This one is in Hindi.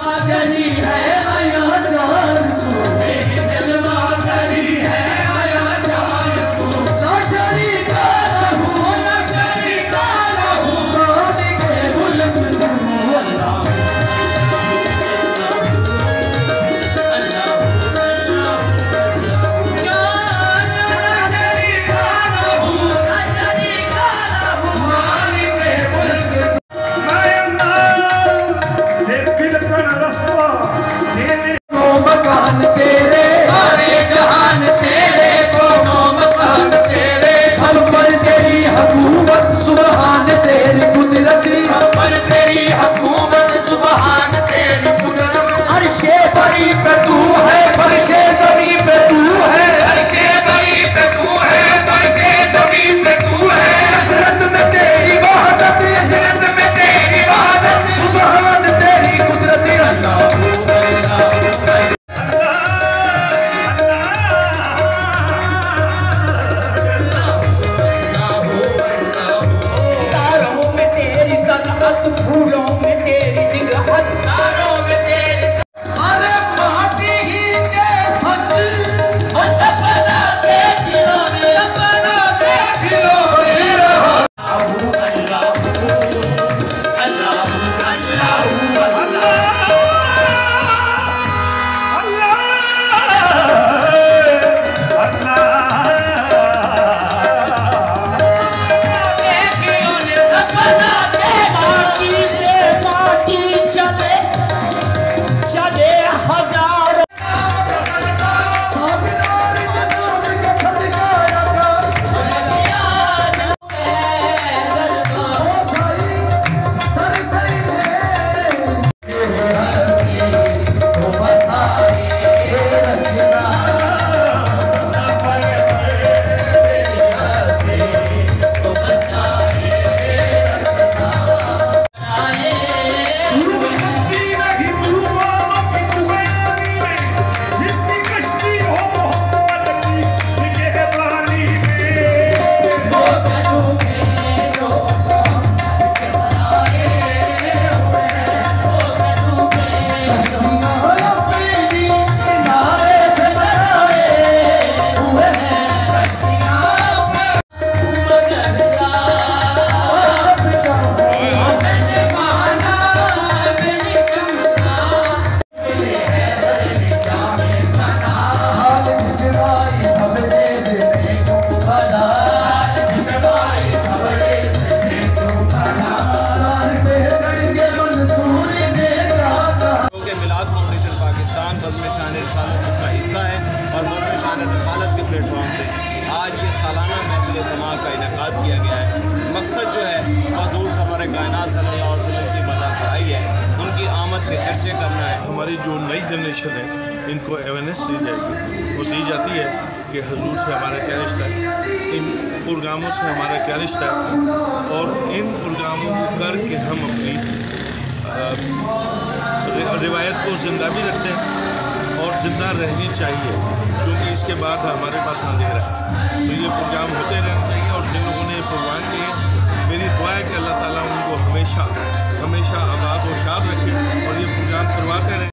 करी है आया जान सू मेरी जलवा करी है आया जान सू ना शरीका लहू ना शरीका लहू मालिक मुल्क तू अल्लाह प्लेटफॉर्म से आज ये सालाना महफिल समाअत का इनेकाद किया गया है। मकसद जो है हुज़ूर सरवर कायनात सल्लल्लाहु अलैहि वसल्लम की मज़ाफ़राई है, उनकी आमद के चर्चे करना है। हमारी जो नई जनरेशन है इनको अवेयरनेस दी जाएगी, वो दी जाती है कि हुज़ूर से हमारा क्या रिश्ता है, इन प्रोग्रामों से हमारा क्या रिश्ता है, और इन प्रोग्रामों को करके हम अपनी रिवायत को ज़िंदा भी रखते हैं और ज़िंदा रहनी चाहिए, क्योंकि इसके बाद हमारे पास अंधेरा है। तो ये प्रोग्राम होते रहने चाहिए, और जिन लोगों ने प्रोग्राम किए, मेरी दुआ है कि अल्लाह ताला उनको हमेशा हमेशा आबाद और शाद रखे और ये प्रोग्राम करवाते रहें।